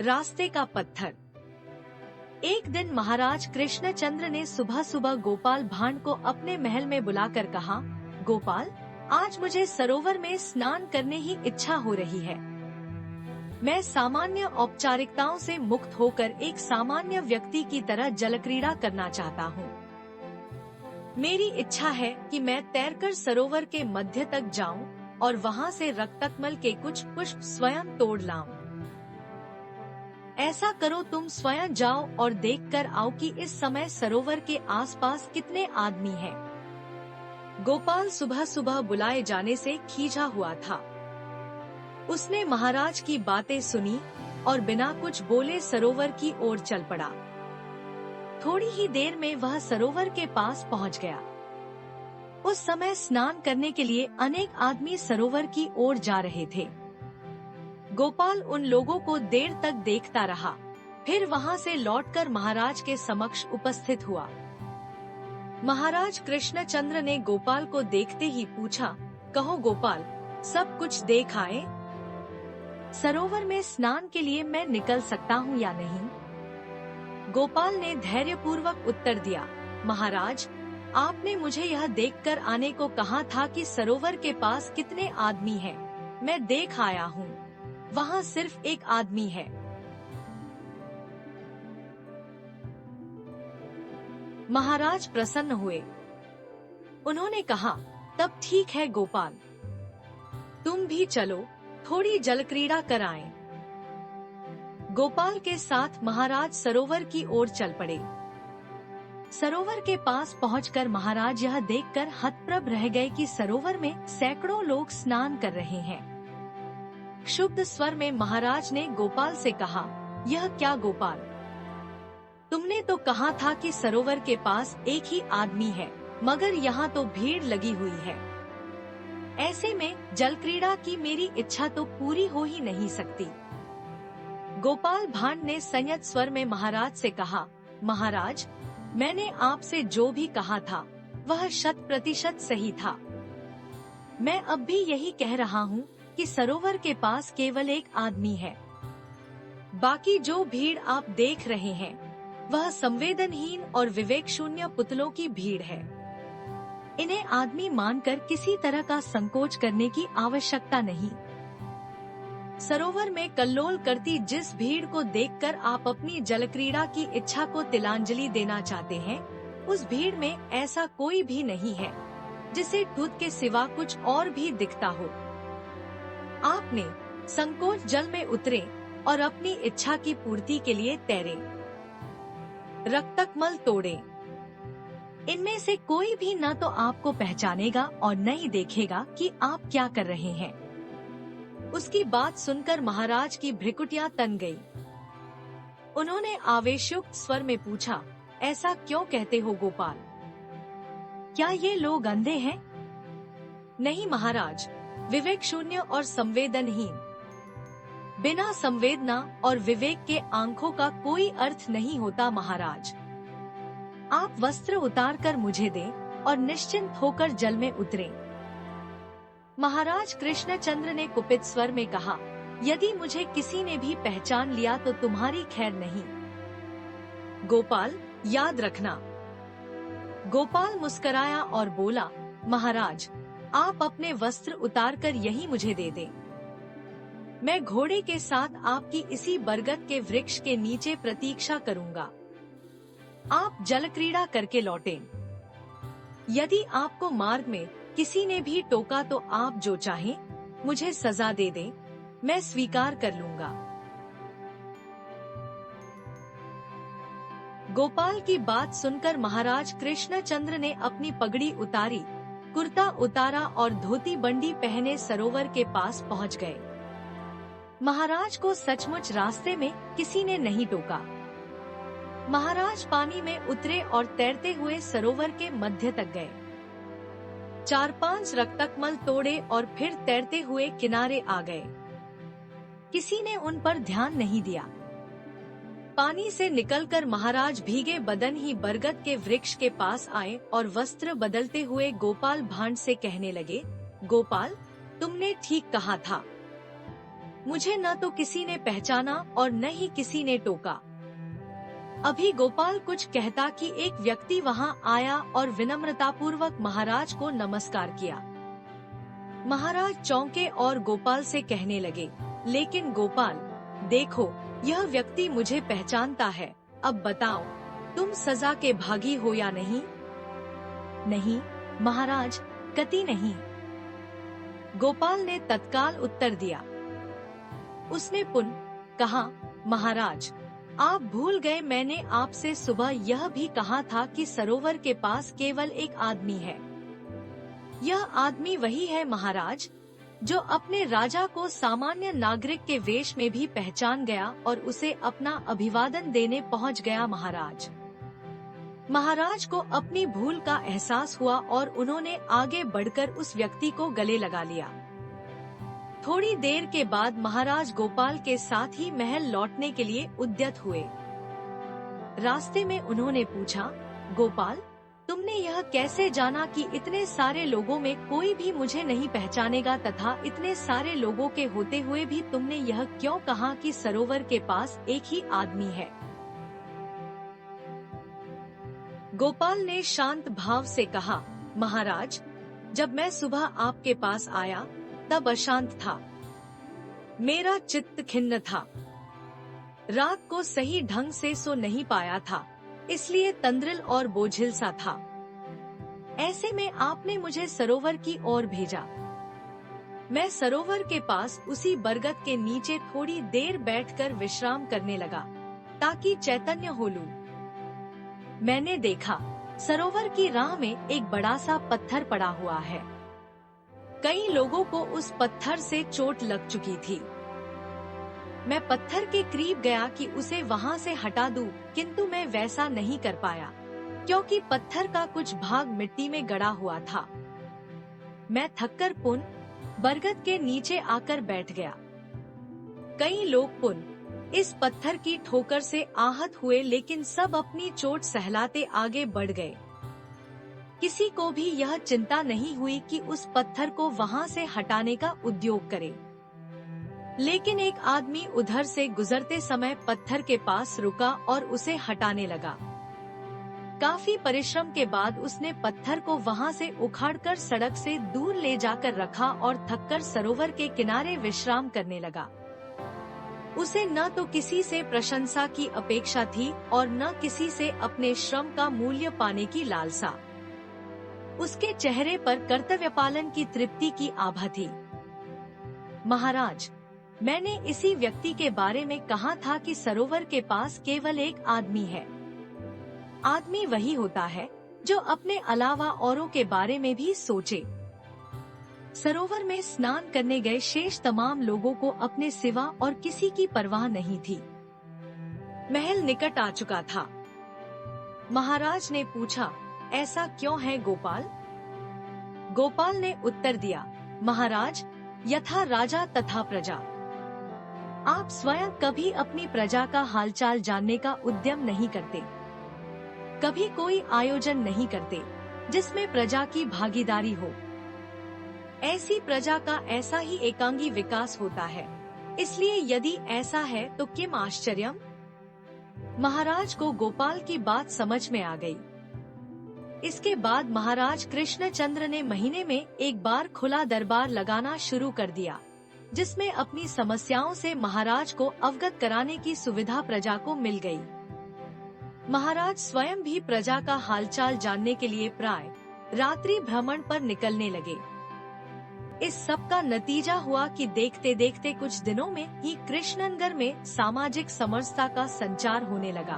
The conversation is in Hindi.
रास्ते का पत्थर। एक दिन महाराज कृष्णचंद्र ने सुबह सुबह गोपाल भांड को अपने महल में बुलाकर कहा, गोपाल, आज मुझे सरोवर में स्नान करने ही इच्छा हो रही है। मैं सामान्य औपचारिकताओं से मुक्त होकर एक सामान्य व्यक्ति की तरह जलक्रीड़ा करना चाहता हूँ। मेरी इच्छा है कि मैं तैरकर सरोवर के मध्य तक जाऊं और वहां से रक्तकमल के कुछ पुष्प स्वयं तोड़ लाऊं। ऐसा करो, तुम स्वयं जाओ और देखकर आओ कि इस समय सरोवर के आसपास कितने आदमी हैं। गोपाल सुबह सुबह बुलाए जाने से खींचा हुआ था। उसने महाराज की बातें सुनी और बिना कुछ बोले सरोवर की ओर चल पड़ा। थोड़ी ही देर में वह सरोवर के पास पहुंच गया। उस समय स्नान करने के लिए अनेक आदमी सरोवर की ओर जा रहे थे। गोपाल उन लोगों को देर तक देखता रहा, फिर वहां से लौटकर महाराज के समक्ष उपस्थित हुआ। महाराज कृष्णचंद्र ने गोपाल को देखते ही पूछा, कहो गोपाल, सब कुछ देख आए? सरोवर में स्नान के लिए मैं निकल सकता हूँ या नहीं? गोपाल ने धैर्यपूर्वक उत्तर दिया, महाराज, आपने मुझे यह देखकर आने को कहा था कि सरोवर के पास कितने आदमी हैं। मैं देख आया हूँ, वहाँ सिर्फ एक आदमी है। महाराज प्रसन्न हुए। उन्होंने कहा, तब ठीक है गोपाल, तुम भी चलो, थोड़ी जलक्रीड़ा कराएं। गोपाल के साथ महाराज सरोवर की ओर चल पड़े। सरोवर के पास पहुंचकर महाराज यह देखकर हतप्रभ रह गए कि सरोवर में सैकड़ों लोग स्नान कर रहे हैं। क्षुब्ध स्वर में महाराज ने गोपाल से कहा, यह क्या गोपाल, तुमने तो कहा था कि सरोवर के पास एक ही आदमी है, मगर यहाँ तो भीड़ लगी हुई है। ऐसे में जलक्रीड़ा की मेरी इच्छा तो पूरी हो ही नहीं सकती। गोपाल भांड ने संयत स्वर में महाराज से कहा, महाराज, मैंने आपसे जो भी कहा था वह 100% सही था। मैं अब भी यही कह रहा हूँ कि सरोवर के पास केवल एक आदमी है। बाकी जो भीड़ आप देख रहे हैं वह संवेदनहीन और विवेक शून्य पुतलों की भीड़ है। इन्हें आदमी मानकर किसी तरह का संकोच करने की आवश्यकता नहीं। सरोवर में कल्लोल करती जिस भीड़ को देखकर आप अपनी जलक्रीड़ा की इच्छा को तिलांजलि देना चाहते हैं, उस भीड़ में ऐसा कोई भी नहीं है जिसे दूध के सिवा कुछ और भी दिखता हो। आपने संकोच जल में उतरे और अपनी इच्छा की पूर्ति के लिए तैरे, रक्तकमल तोड़े। इनमें से कोई भी न तो आपको पहचानेगा और न ही देखेगा कि आप क्या कर रहे हैं। उसकी बात सुनकर महाराज की भ्रिकुटियां तन गई। उन्होंने आवेशयुक्त स्वर में पूछा, ऐसा क्यों कहते हो गोपाल? क्या ये लोग अंधे हैं? नहीं महाराज, विवेक शून्य और संवेदनहीन। बिना संवेदना और विवेक के आंखों का कोई अर्थ नहीं होता महाराज। आप वस्त्र उतारकर मुझे दें और निश्चिंत होकर जल में उतरें। महाराज कृष्णचंद्र ने कुपित स्वर में कहा, यदि मुझे किसी ने भी पहचान लिया तो तुम्हारी खैर नहीं। गोपाल, याद रखना। गोपाल मुस्कराया और बोला, महाराज, आप अपने वस्त्र उतारकर यही मुझे दे दें। मैं घोड़े के साथ आपकी इसी बरगद के वृक्ष के नीचे प्रतीक्षा करूंगा। आप जलक्रीड़ा करके लौटें। यदि आपको मार्ग में किसी ने भी टोका तो आप जो चाहें मुझे सजा दे दें, मैं स्वीकार कर लूंगा। गोपाल की बात सुनकर महाराज कृष्णचंद्र ने अपनी पगड़ी उतारी, कुर्ता उतारा और धोती बंडी पहने सरोवर के पास पहुंच गए। महाराज को सचमुच रास्ते में किसी ने नहीं टोका। महाराज पानी में उतरे और तैरते हुए सरोवर के मध्य तक गए। 4-5 रक्तकमल तोड़े और फिर तैरते हुए किनारे आ गए। किसी ने उन पर ध्यान नहीं दिया। पानी से निकलकर महाराज भीगे बदन ही बरगद के वृक्ष के पास आए और वस्त्र बदलते हुए गोपाल भांड से कहने लगे, गोपाल, तुमने ठीक कहा था। मुझे न तो किसी ने पहचाना और न ही किसी ने टोका। अभी गोपाल कुछ कहता कि एक व्यक्ति वहां आया और विनम्रतापूर्वक महाराज को नमस्कार किया। महाराज चौंके और गोपाल से कहने लगे, लेकिन गोपाल, देखो, यह व्यक्ति मुझे पहचानता है। अब बताओ, तुम सजा के भागी हो या नहीं? नहीं महाराज, कतई नहीं, गोपाल ने तत्काल उत्तर दिया। उसने पुनः कहा, महाराज, आप भूल गए, मैंने आपसे सुबह यह भी कहा था कि सरोवर के पास केवल एक आदमी है। यह आदमी वही है महाराज, जो अपने राजा को सामान्य नागरिक के वेश में भी पहचान गया और उसे अपना अभिवादन देने पहुंच गया। महाराज को अपनी भूल का एहसास हुआ और उन्होंने आगे बढ़कर उस व्यक्ति को गले लगा लिया। थोड़ी देर के बाद महाराज गोपाल के साथ ही महल लौटने के लिए उद्यत हुए। रास्ते में उन्होंने पूछा, गोपाल, तुमने यह कैसे जाना कि इतने सारे लोगों में कोई भी मुझे नहीं पहचानेगा, तथा इतने सारे लोगों के होते हुए भी तुमने यह क्यों कहा कि सरोवर के पास एक ही आदमी है? गोपाल ने शांत भाव से कहा, महाराज, जब मैं सुबह आपके पास आया तब अशांत था, मेरा चित्त खिन्न था, रात को सही ढंग से सो नहीं पाया था, इसलिए तंद्रिल और बोझिल सा था। ऐसे में आपने मुझे सरोवर की ओर भेजा। मैं सरोवर के पास उसी बरगद के नीचे थोड़ी देर बैठकर विश्राम करने लगा ताकि चैतन्य हो लूं। मैंने देखा, सरोवर की राह में एक बड़ा सा पत्थर पड़ा हुआ है। कई लोगों को उस पत्थर से चोट लग चुकी थी। मैं पत्थर के करीब गया कि उसे वहां से हटा दूं, किंतु मैं वैसा नहीं कर पाया क्योंकि पत्थर का कुछ भाग मिट्टी में गड़ा हुआ था। मैं थककर पुनः बरगद के नीचे आकर बैठ गया। कई लोग पुनः इस पत्थर की ठोकर से आहत हुए, लेकिन सब अपनी चोट सहलाते आगे बढ़ गए। किसी को भी यह चिंता नहीं हुई कि उस पत्थर को वहां से हटाने का उद्योग करे। लेकिन एक आदमी उधर से गुजरते समय पत्थर के पास रुका और उसे हटाने लगा। काफी परिश्रम के बाद उसने पत्थर को वहां से उखाड़कर सड़क से दूर ले जाकर रखा और थककर सरोवर के किनारे विश्राम करने लगा। उसे न तो किसी से प्रशंसा की अपेक्षा थी और न किसी से अपने श्रम का मूल्य पाने की लालसा। उसके चेहरे पर कर्तव्य पालन की तृप्ति की आभा थी। महाराज, मैंने इसी व्यक्ति के बारे में कहा था कि सरोवर के पास केवल एक आदमी है। आदमी वही होता है जो अपने अलावा औरों के बारे में भी सोचे। सरोवर में स्नान करने गए शेष तमाम लोगों को अपने सिवा और किसी की परवाह नहीं थी। महल निकट आ चुका था। महाराज ने पूछा, ऐसा क्यों है गोपाल? गोपाल ने उत्तर दिया, महाराज, यथा राजा तथा प्रजा। आप स्वयं कभी अपनी प्रजा का हालचाल जानने का उद्यम नहीं करते, कभी कोई आयोजन नहीं करते जिसमें प्रजा की भागीदारी हो। ऐसी प्रजा का ऐसा ही एकांगी विकास होता है। इसलिए यदि ऐसा है तो किम आश्चर्यम? महाराज को गोपाल की बात समझ में आ गई। इसके बाद महाराज कृष्णचंद्र ने महीने में एक बार खुला दरबार लगाना शुरू कर दिया, जिसमें अपनी समस्याओं से महाराज को अवगत कराने की सुविधा प्रजा को मिल गई। महाराज स्वयं भी प्रजा का हालचाल जानने के लिए प्राय रात्रि भ्रमण पर निकलने लगे। इस सब का नतीजा हुआ कि देखते देखते कुछ दिनों में ही कृष्णनगर में सामाजिक समरसता का संचार होने लगा।